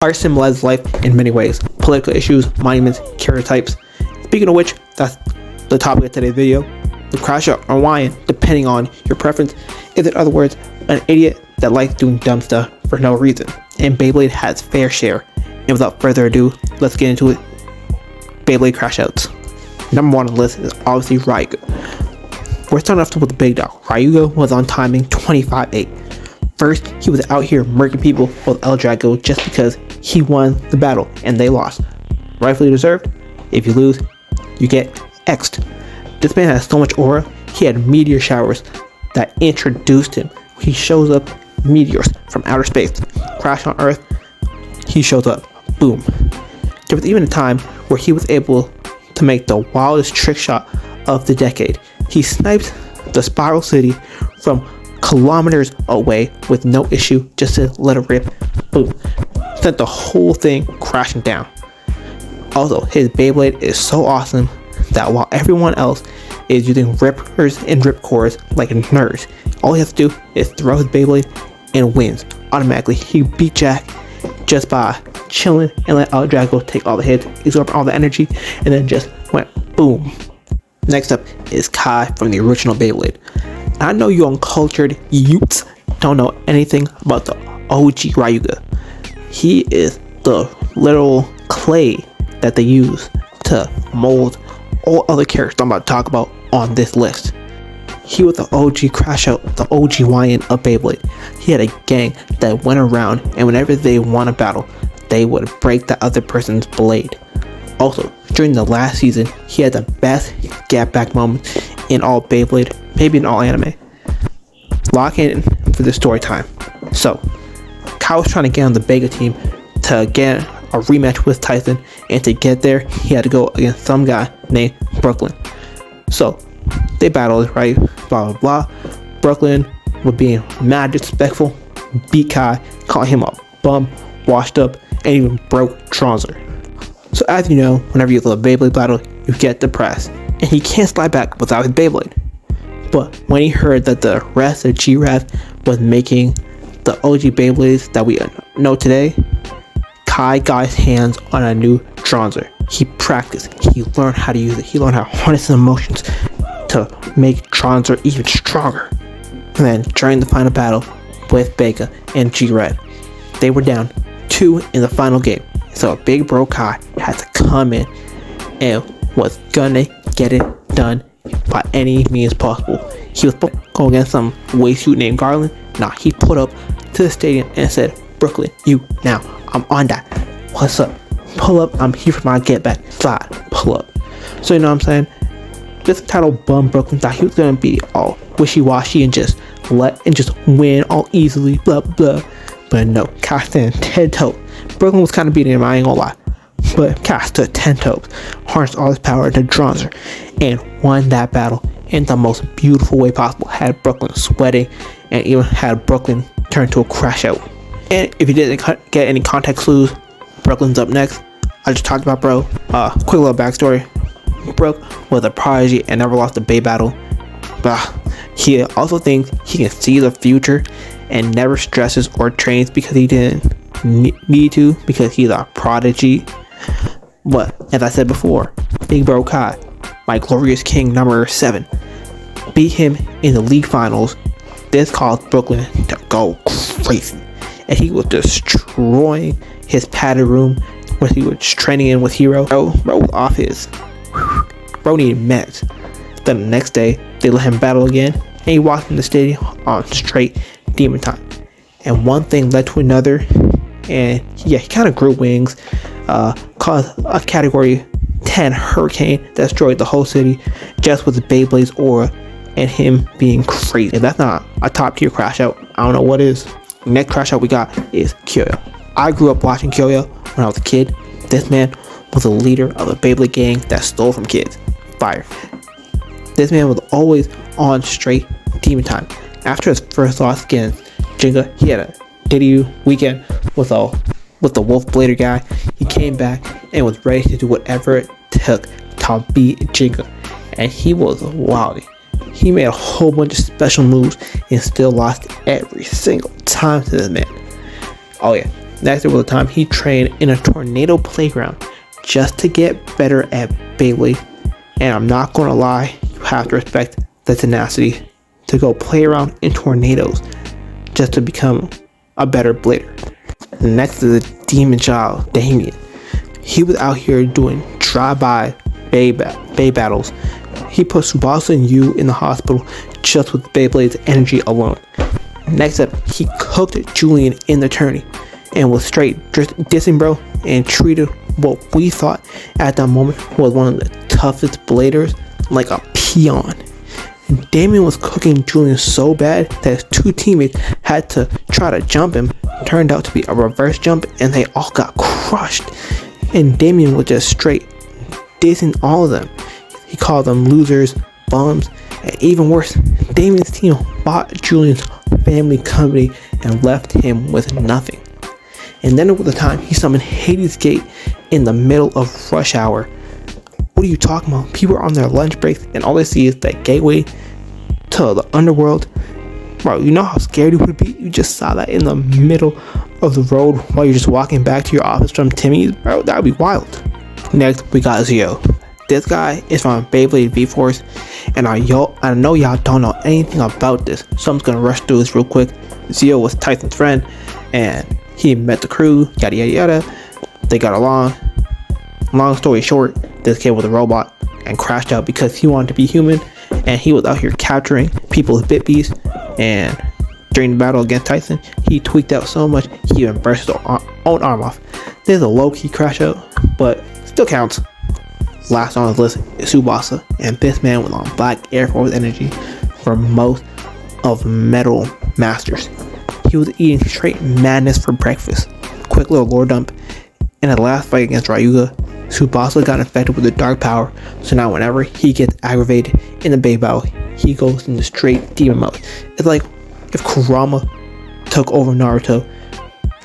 Art symbolizes life in many ways. Political issues, monuments, character Speaking of which, that's the topic of today's video. The Crashout or Wyan, depending on your preference, is in other words, an idiot that likes doing dumb stuff for no reason. And Beyblade has fair share. And without further ado, let's get into it. Beyblade Crashouts. Number 1 on the list is obviously Ryuga. We're starting off with the big dog. Ryuga was on timing 25-8. First, he was out here murking people with El Drago just because he won the battle and they lost. Rightfully deserved. If you lose, you get X'd. This man has so much aura, he had meteor showers that introduced him. He shows up, meteors from outer space. Crash on Earth, he shows up. Boom. There was even a time where he was able to make the wildest trick shot of the decade. He sniped the Spiral City from kilometers away with no issue, just to let it rip. Boom. Sent the whole thing crashing down. Also, his Beyblade is so awesome that while everyone else is using rippers and ripcores like nerds, all he has to do is throw his Beyblade and wins. Automatically, he beat Jack just by chilling and let El Drago take all the hits, absorb all the energy, and then just went boom. Next up is Kai from the original Beyblade. I know you uncultured youths don't know anything about the OG Ryuga. He is the little clay that they use to mold all other characters I'm about to talk about on this list. He was the OG Crashout, the OG Wyan of Beyblade. He had a gang that went around, and whenever they won a battle, they would break the other person's blade. Also, during the last season, he had the best gap back moment in all Beyblade, maybe in all anime. Lock in for the story time. So, Kai was trying to get on the Vega team to get a rematch with Tyson, and to get there, he had to go against some guy named Brooklyn. So, they battled, right? Blah, blah, blah. Brooklyn was being mad disrespectful, beat Kai, called him a bum, washed up, and even broke Tronzer. So as you know, whenever you have a Beyblade battle, you get depressed, and he can't slide back without his Beyblade. But when he heard that the rest of G-Raf was making the OG Beyblades that we know today, Kai got his hands on a new Tronzer. He practiced, he learned how to use it, he learned how to harness his emotions to make Tronzer even stronger. And then during the final battle with Vega and G-Raf, they were down 2 in the final game. So Big Bro Kai had to come in and was gonna get it done by any means possible. He was going against some waste named Garland. Nah, he put up to the stadium and said, "Brooklyn, you now. I'm on that. What's up? Pull up. I'm here for my get back. Slide. Pull up." So you know what I'm saying? This entitled bum Brooklyn thought he was gonna be all wishy-washy and just win all easily. Blah blah. But no, Kai stood 10 toes. Brooklyn was kind of beating him, I ain't gonna lie. But Kai stood 10 toes, harnessed all his power into Tronzer, and won that battle in the most beautiful way possible. Had Brooklyn sweating, and even had Brooklyn turn to a crash out. And if you didn't get any context clues, Brooklyn's up next. I just talked about bro. Quick little backstory. Brooke was a prodigy and never lost a Bay battle. But he also thinks he can see the future and never stresses or trains because he didn't need to, because he's a prodigy. But as I said before, Big Bro Kai, my glorious king number 7, beat him in the league finals. This caused Brooklyn to go crazy, and he was destroying his padded room when he was training in with Hero. Bro was off his. Bro needed meds. Then the next day, they let him battle again, and he walked in the stadium on straight demon time. And one thing led to another, and yeah, he kind of grew wings, caused a category 10 hurricane that destroyed the whole city just with the Beyblade's aura and him being crazy. If that's not a top tier crash out, I don't know what is. The next crash out we got is Kyoya. I grew up watching Kyoya when I was a kid. This man was a leader of a Beyblade gang that stole from kids. Fire. This man was always on straight demon time. After his first loss against Jenga, he had a Diddy weekend with the Wolf Blader guy. He came back and was ready to do whatever it took to beat Jenga, and he was wild. He made a whole bunch of special moves and still lost every single time to this man. Oh yeah, Next, there was a time he trained in a tornado playground just to get better at Beyblade. And I'm not gonna lie, you have to respect the tenacity to go play around in tornadoes just to become a better blader. Next is the demon child, Damian. He was out here doing drive-by Bay battles. He put Tsubasa and Yu in the hospital just with Beyblade's energy alone. Next up, he cooked Julian in the tourney and was straight dissing bro and treated what we thought at that moment was one of the toughest bladers like a peon. Damian was cooking Julian so bad that his two teammates had to try to jump him. It turned out to be a reverse jump and they all got crushed. And Damian was just straight dissing all of them. He called them losers, bums, and even worse, Damian's team bought Julian's family company and left him with nothing. And then there was the time he summoned Hades Gate in the middle of rush hour. What are you talking about? People are on their lunch breaks and all they see is that gateway to the underworld. Bro, you know how scared you would be? You just saw that in the middle of the road while you're just walking back to your office from Timmy's? Bro, that would be wild. Next, we got Zio. This guy is from Beyblade V-Force, and I know y'all don't know anything about this, so I'm just gonna rush through this real quick. Zio was Tyson's friend, and he met the crew, yada yada yada. They got along. Long story short, this kid was a robot and crashed out because he wanted to be human, and he was out here capturing people's BitBs. And during the battle against Tyson, he tweaked out so much he even burst his own arm off. This is a low-key crash out, but still counts. Last on his list is Tsubasa, and this man was on Black Air Force energy for most of Metal Masters. He was eating straight madness for breakfast. Quick little lore dump. In the last fight against Ryuga, Tsubasa got infected with the dark power, so now whenever he gets aggravated in the Bay battle, he goes into straight demon mode. It's like if Kurama took over Naruto.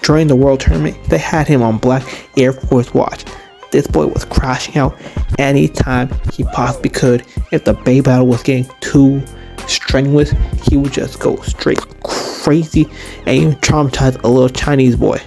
During the World Tournament, they had him on Black Air Force watch. This boy was crashing out anytime he possibly could. If the Bay battle was getting too strenuous, he would just go straight crazy and even traumatize a little Chinese boy.